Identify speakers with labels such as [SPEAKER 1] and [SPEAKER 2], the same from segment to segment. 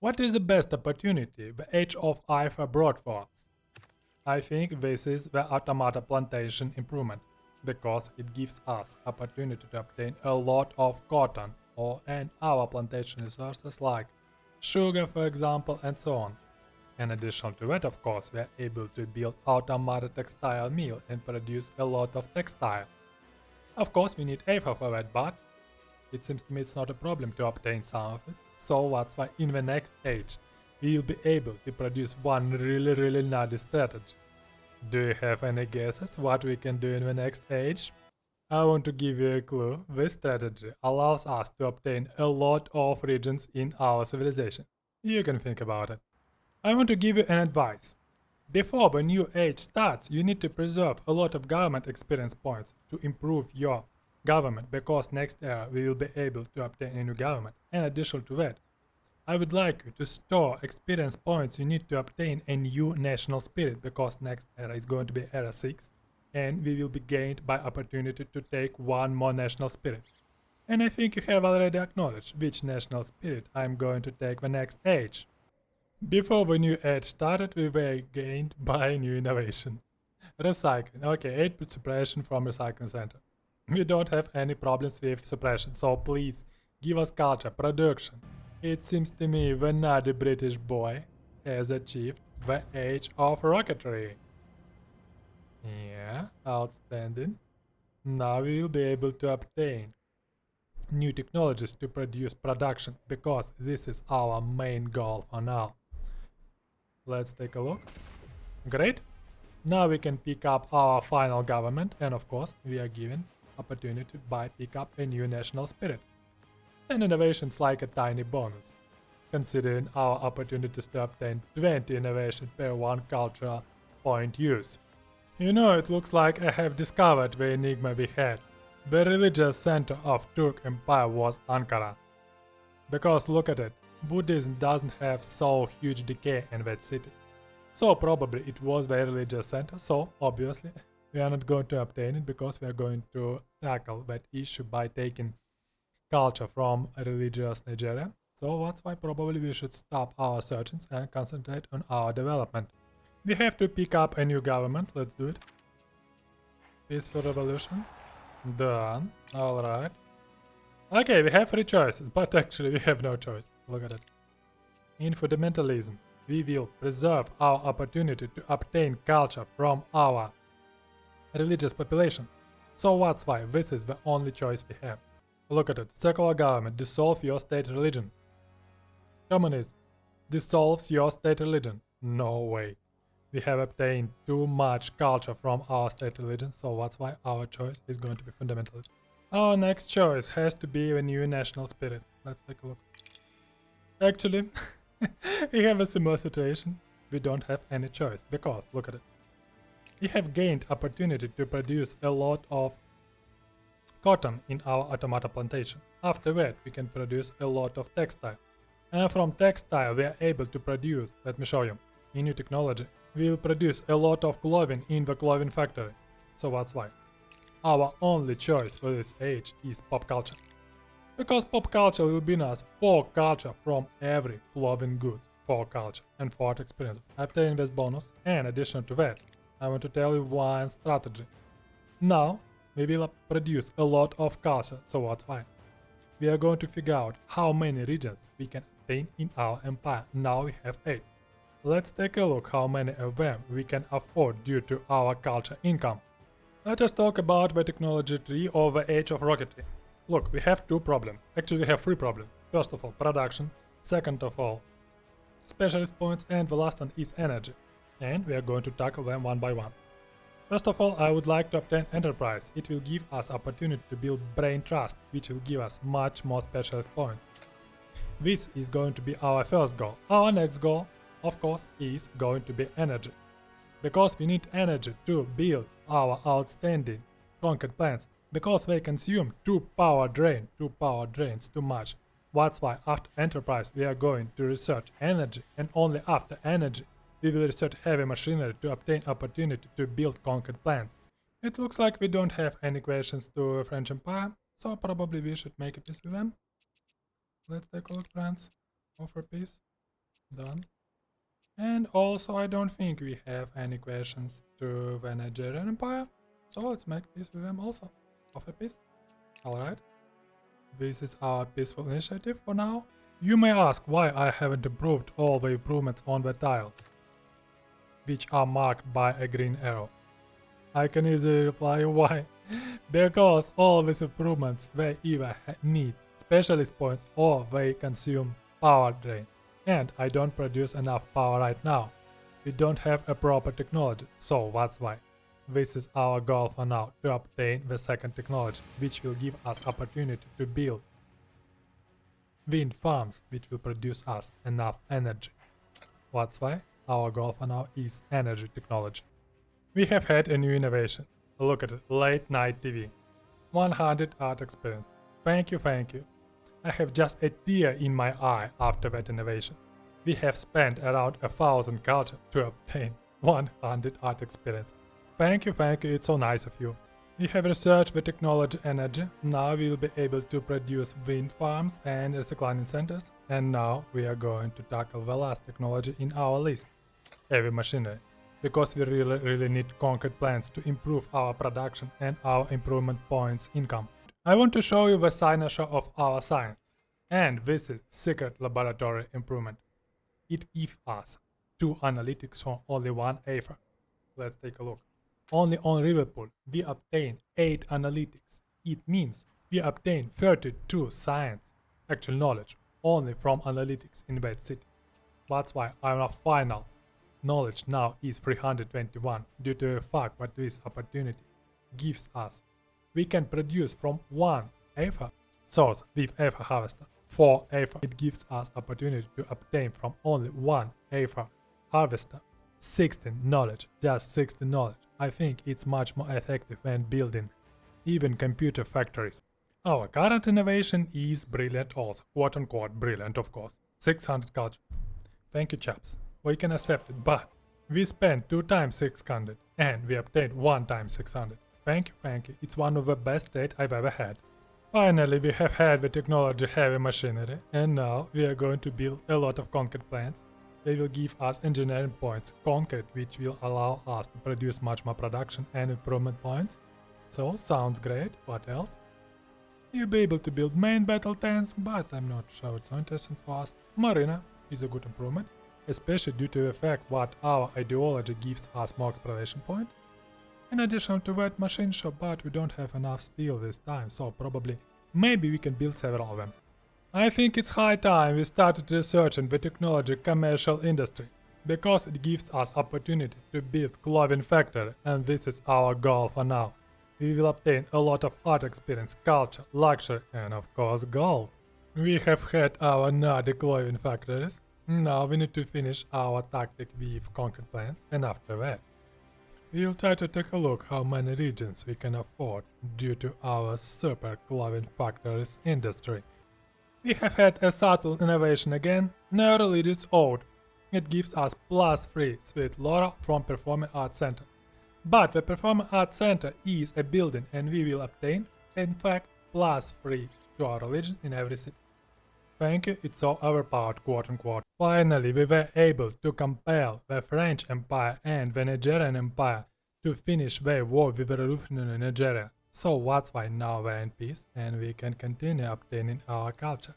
[SPEAKER 1] What is the best opportunity the Age of Aether brought for us? I think this is the automata plantation improvement, because it gives us opportunity to obtain a lot of cotton and our plantation resources like sugar, for example, and so on. In addition to that, of course, we are able to build automata textile mill and produce a lot of textile. Of course, we need Aether for that, but it seems to me it's not a problem to obtain some of it. So that's why in the next age, we will be able to produce one really nutty strategy. Do you have any guesses what we can do in the next age? I want to give you a clue. This strategy allows us to obtain a lot of regions in our civilization. You can think about it. I want to give you an advice. Before the new age starts, you need to preserve a lot of government experience points to improve your government, because next era we will be able to obtain a new government. In addition to that, I would like you to store experience points you need to obtain a new national spirit, because next era is going to be era 6 and we will be gained by opportunity to take one more national spirit. And I think you have already acknowledged which national spirit I am going to take the next age. Before the new age started, we were gained by a new innovation. Recycling. Okay, 8 suppression from recycling center. We don't have any problems with suppression, so please give us culture, production. It seems to me the nerdy British boy has achieved the Age of Rocketry. Yeah, outstanding. Now we will be able to obtain new technologies to produce production, because this is our main goal for now. Let's take a look. Great. Now we can pick up our final government, and of course we are given opportunity by pick up a new national spirit. And innovations like a tiny bonus, considering our opportunities to obtain 20 innovation per 1 cultural point use. You know, it looks like I have discovered the Enigma we had. The religious center of Turk Empire was Ankara. Because look at it, Buddhism doesn't have so huge decay in that city. So probably it was the religious center, so obviously we are not going to obtain it, because we are going to tackle that issue by taking culture from religious Nigeria. So that's why probably we should stop our searchings and concentrate on our development. We have to pick up a new government, let's do it. Peaceful revolution. Done. Alright. Okay, we have 3 choices, but actually we have no choice. Look at it. In fundamentalism, we will preserve our opportunity to obtain culture from our religious population. So that's why this is the only choice we have. Look at it. Secular government, dissolve your state religion. Communism, dissolves your state religion. No way. We have obtained too much culture from our state religion, so that's why our choice is going to be fundamentalism. Our next choice has to be a new national spirit. Let's take a look. Actually, we have a similar situation. We don't have any choice, because look at it. We have gained opportunity to produce a lot of cotton in our automata plantation. After that, we can produce a lot of textile. And from textile, we are able to produce, let me show you, in new technology, we will produce a lot of clothing in the clothing factory. So that's why. Our only choice for this age is pop culture. Because pop culture will bring us 4 culture from every clothing goods, 4 culture and 4 experience. Obtain this bonus, and in addition to that, I want to tell you one strategy. Now, we will produce a lot of culture, so that's why. We are going to figure out how many regions we can obtain in our empire. Now we have 8. Let's take a look how many of them we can afford due to our culture income. Let us talk about the technology tree of the Age of Rocketry. Look, we have 2 problems. Actually, we have 3 problems. First of all, production. Second of all, specialist points. And the last one is energy. And we are going to tackle them one by one. First of all, I would like to obtain enterprise. It will give us opportunity to build brain trust, which will give us much more specialist points. This is going to be our first goal. Our next goal, of course, is going to be energy. Because we need energy to build our outstanding conquered plants. Because they consume 2 power drains too much. That's why after enterprise we are going to research energy, and only after energy we will research heavy machinery to obtain opportunity to build conquered plants. It looks like we don't have any questions to French Empire, so probably we should make a peace with them. Let's take a look, France. Offer peace. Done. And also I don't think we have any questions to the Nigerian Empire, so let's make peace with them also. Of a peace. Alright. This is our peaceful initiative for now. You may ask why I haven't improved all the improvements on the tiles, which are marked by a green arrow. I can easily reply why. Because all these improvements they either need specialist points or they consume power drain. And I don't produce enough power right now. We don't have a proper technology, so that's why. This is our goal for now, to obtain the second technology, which will give us opportunity to build wind farms, which will produce us enough energy. That's why our goal for now is energy technology. We have had a new innovation. Look at it, late night TV. 100 art experience. Thank you, thank you. I have just a tear in my eye after that innovation. We have spent around 1,000 culture to obtain 100 art experience. Thank you, it's so nice of you. We have researched the technology energy, now we will be able to produce wind farms and recycling centers, and now we are going to tackle the last technology in our list, heavy machinery, because we really need concrete plants to improve our production and our improvement points income. I want to show you the cynosure of our science, and this is secret laboratory improvement. It gives us 2 analytics from only 1 Aether. Let's take a look. Only on Riverpool we obtain 8 analytics. It means we obtain 32 science, actual knowledge, only from analytics in that city. That's why our final knowledge now is 321 due to the fact that this opportunity gives us. We can produce from 1 Aether source with Aether harvester. 4 Aether. It gives us opportunity to obtain from only 1 Aether harvester 16 knowledge, just 16 knowledge. I think it's much more effective than building even computer factories. Our current innovation is brilliant also, quote unquote brilliant of course. 600 culture. Thank you chaps. We can accept it, but we spent 2 times 600 and we obtained 1 times 600. Thank you, it's one of the best data I've ever had. Finally, we have had the technology heavy machinery, and now we are going to build a lot of concrete plants. They will give us engineering points, concrete, which will allow us to produce much more production and improvement points. So, sounds great. What else? You'll be able to build main battle tanks, but I'm not sure it's so interesting for us. Marina is a good improvement, especially due to the fact that our ideology gives us more exploration point. In addition to that machine shop, but we don't have enough steel this time, so probably maybe we can build several of them. I think it's high time we started researching the technology commercial industry, because it gives us opportunity to build clothing factory, and this is our goal for now. We will obtain a lot of art experience, culture, luxury, and of course gold. We have had our Nordic clothing factories. Now we need to finish our tactic with concrete plants, and after that we'll try to take a look how many regions we can afford due to our super clothing factories industry. We have had a subtle innovation again, Neurologist Ode. It gives us +3 sweet lore from Performing Arts Center. But the Performing Arts Center is a building and we will obtain, in fact, +3 to our religion in every city. Thank you, it's so overpowered, quote unquote. Finally, we were able to compel the French Empire and the Nigerian Empire to finish their war with the revolutionary Nigeria. So that's why now we're in peace and we can continue obtaining our culture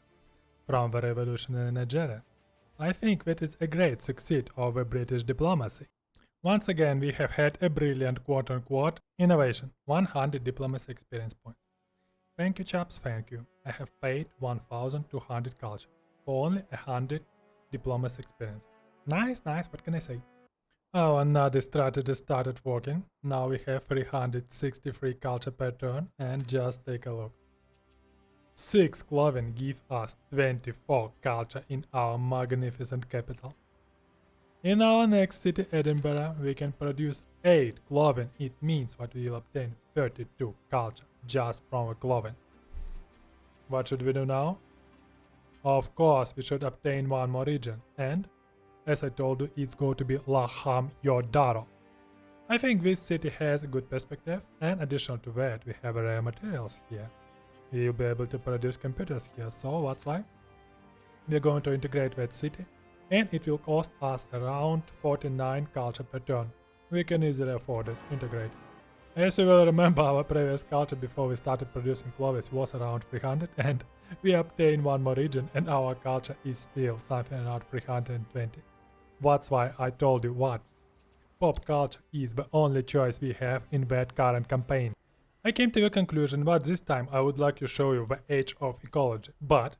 [SPEAKER 1] from the revolutionary Nigeria. I think that is a great success of the British diplomacy. Once again, we have had a brilliant quote unquote innovation, 100 diplomacy experience points. Thank you chaps, thank you. I have paid 1200 culture for only 100 diplomacy experience. Nice, what can I say? Our another strategy started working. Now we have 363 culture per turn, and just take a look. 6 clothing gives us 24 culture in our magnificent capital. In our next city, Edinburgh, we can produce 8 clothing. It means that we will obtain 32 culture just from a clothing. What should we do now? Of course, we should obtain one more region, and as I told you, it's going to be Laham Yordaro. I think this city has a good perspective, and additional to that, we have rare materials here. We will be able to produce computers here, so that's why we're going to integrate that city and it will cost us around 49 culture per turn. We can easily afford it. Integrate. As you will remember, our previous culture before we started producing clovis was around 300, and we obtained one more region and our culture is still something around 320. That's why I told you what. Pop culture is the only choice we have in that current campaign. I came to the conclusion that this time I would like to show you the Age of Ecology, but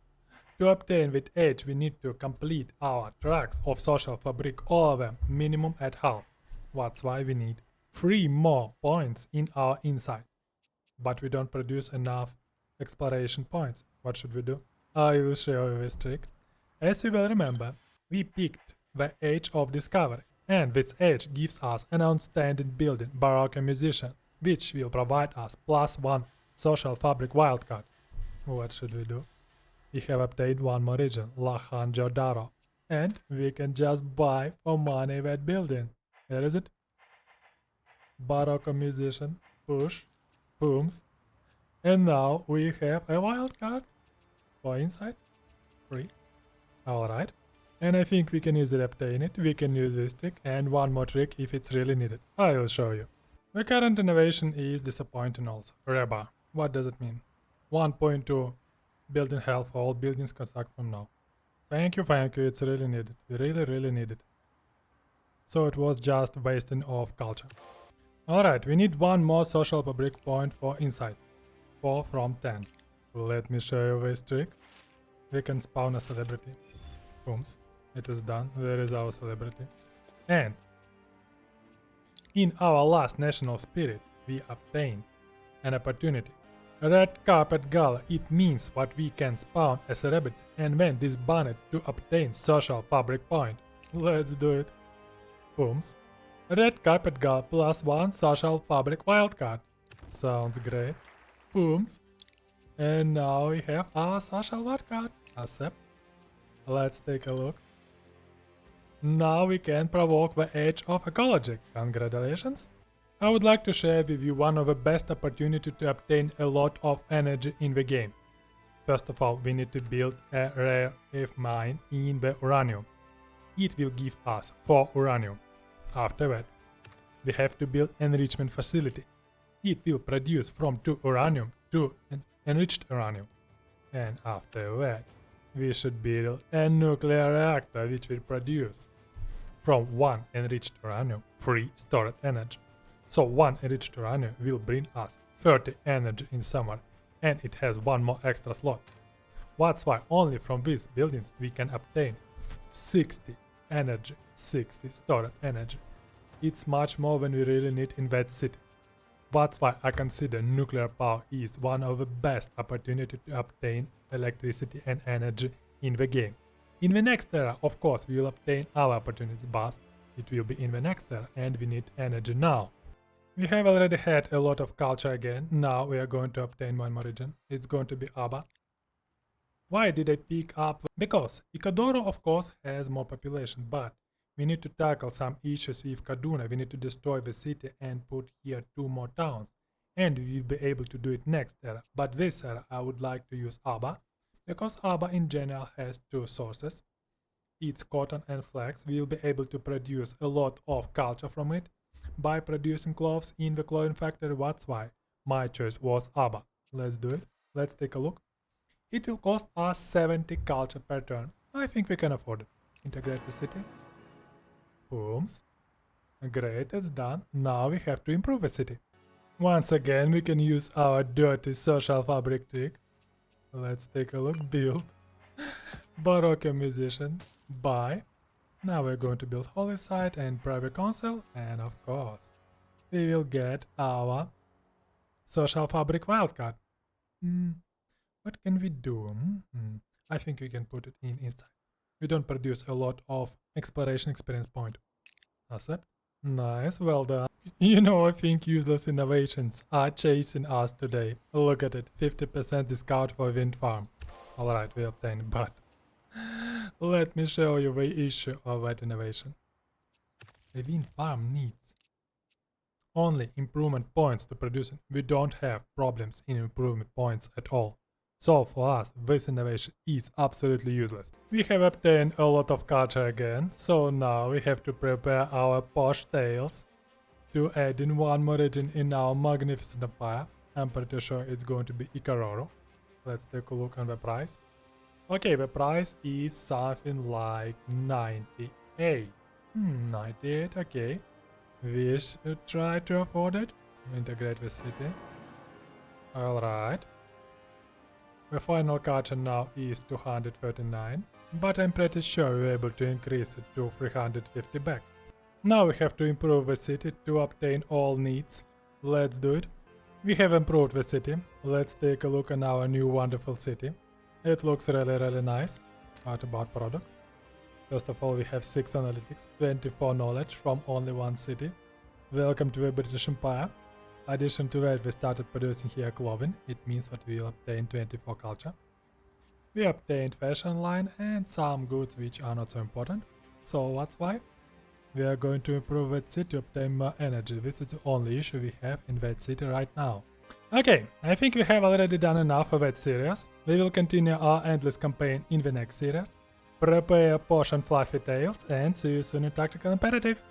[SPEAKER 1] to obtain that age we need to complete our tracks of social fabric, all of them minimum at half. That's why we need 3 more points in our insight. But we don't produce enough exploration points. What should we do? I will show you this trick. As you will remember, we picked the Age of Discovery, and this age gives us an outstanding building, Baroque Musician, which will provide us +1 social fabric wildcard. What should we do? We have obtained one more region, Lahan Jodaro, and we can just buy for money that building. Where is it? Baroque Musician, push, pounce, and now we have a wildcard for insight, free. Alright, and I think we can easily obtain it. We can use this trick and one more trick if it's really needed. I will show you. The current innovation is disappointing also. Reba. What does it mean? 1.2 building health for all buildings construct from now. Thank you, it's really needed. We really need it. So it was just wasting of culture. Alright, we need one more social fabric point for insight. 4 from 10. Let me show you this trick. We can spawn a celebrity. Booms. It is done. Where is our celebrity? And in our last national spirit, we obtained an opportunity. Red carpet gala. It means that we can spawn a celebrity and then disband it to obtain social fabric point. Let's do it. Booms. Red carpet gala +1 social fabric wildcard. Sounds great. Booms. And now we have our social wildcard. Accept. Let's take a look. Now we can provoke the Age of Ecology. Congratulations! I would like to share with you one of the best opportunities to obtain a lot of energy in the game. First of all, we need to build a rare earth mine in the uranium. It will give us 4 uranium. After that, we have to build enrichment facility. It will produce from 2 uranium to enriched uranium. And after that, we should build a nuclear reactor which will produce from 1 enriched uranium 3 stored energy. So 1 enriched uranium will bring us 30 energy in summer, and it has 1 more extra slot. That's why only from these buildings we can obtain 60 energy, 60 stored energy. It's much more than we really need in that city. That's why I consider nuclear power is one of the best opportunities to obtain electricity and energy in the game. In the next era, of course, we will obtain our opportunity, but it will be in the next era and we need energy now. We have already had a lot of culture again. Now we are going to obtain one more region. It's going to be Aba. Why did I pick up? Because Ikadoro, of course, has more population, but we need to tackle some issues with Kaduna. We need to destroy the city and put here 2 more towns. And we will be able to do it next era. But this era I would like to use Aba, because Aba in general has 2 sources. It's cotton and flax. We will be able to produce a lot of culture from it by producing cloths in the clothing factory. That's why my choice was Aba. Let's do it. Let's take a look. It will cost us 70 culture per turn. I think we can afford it. Integrate the city. Booms. Great, it's done. Now we have to improve the city. Once again, we can use our dirty social fabric trick. Let's take a look. Build. Baroque Musician. Buy. Now we're going to build Holy Site and Private Council. And of course, we will get our social fabric wildcard. What can we do? I think we can put it in inside. We don't produce a lot of exploration experience point. Accept. Nice, well done. You know, I think useless innovations are chasing us today. Look at it, 50% discount for wind farm. Alright, we obtained it, but let me show you the issue of that innovation. The wind farm needs only improvement points to produce it. We don't have problems in improvement points at all. So for us, this innovation is absolutely useless. We have obtained a lot of culture again, so now we have to prepare our posh tales to add in one more region in our magnificent empire. I'm pretty sure it's going to be Ikaroro. Let's take a look on the price. Okay, the price is something like 98. 98, okay. We should try to afford it. Integrate the city. Alright. The final culture now is 239, but I'm pretty sure we're able to increase it to 350 back. Now we have to improve the city to obtain all needs. Let's do it. We have improved the city. Let's take a look at our new wonderful city. It looks really nice. What about products? First of all, we have 6 analytics, 24 knowledge from only one city. Welcome to the British Empire. Addition to that, we started producing here clothing. It means that we will obtain 24 culture. We obtained fashion line and some goods which are not so important. So that's why we are going to improve that city to obtain more energy. This is the only issue we have in that city right now. Okay, I think we have already done enough of that series. We will continue our endless campaign in the next series. Prepare posh and fluffy tales and see you soon in Tactical Imperative.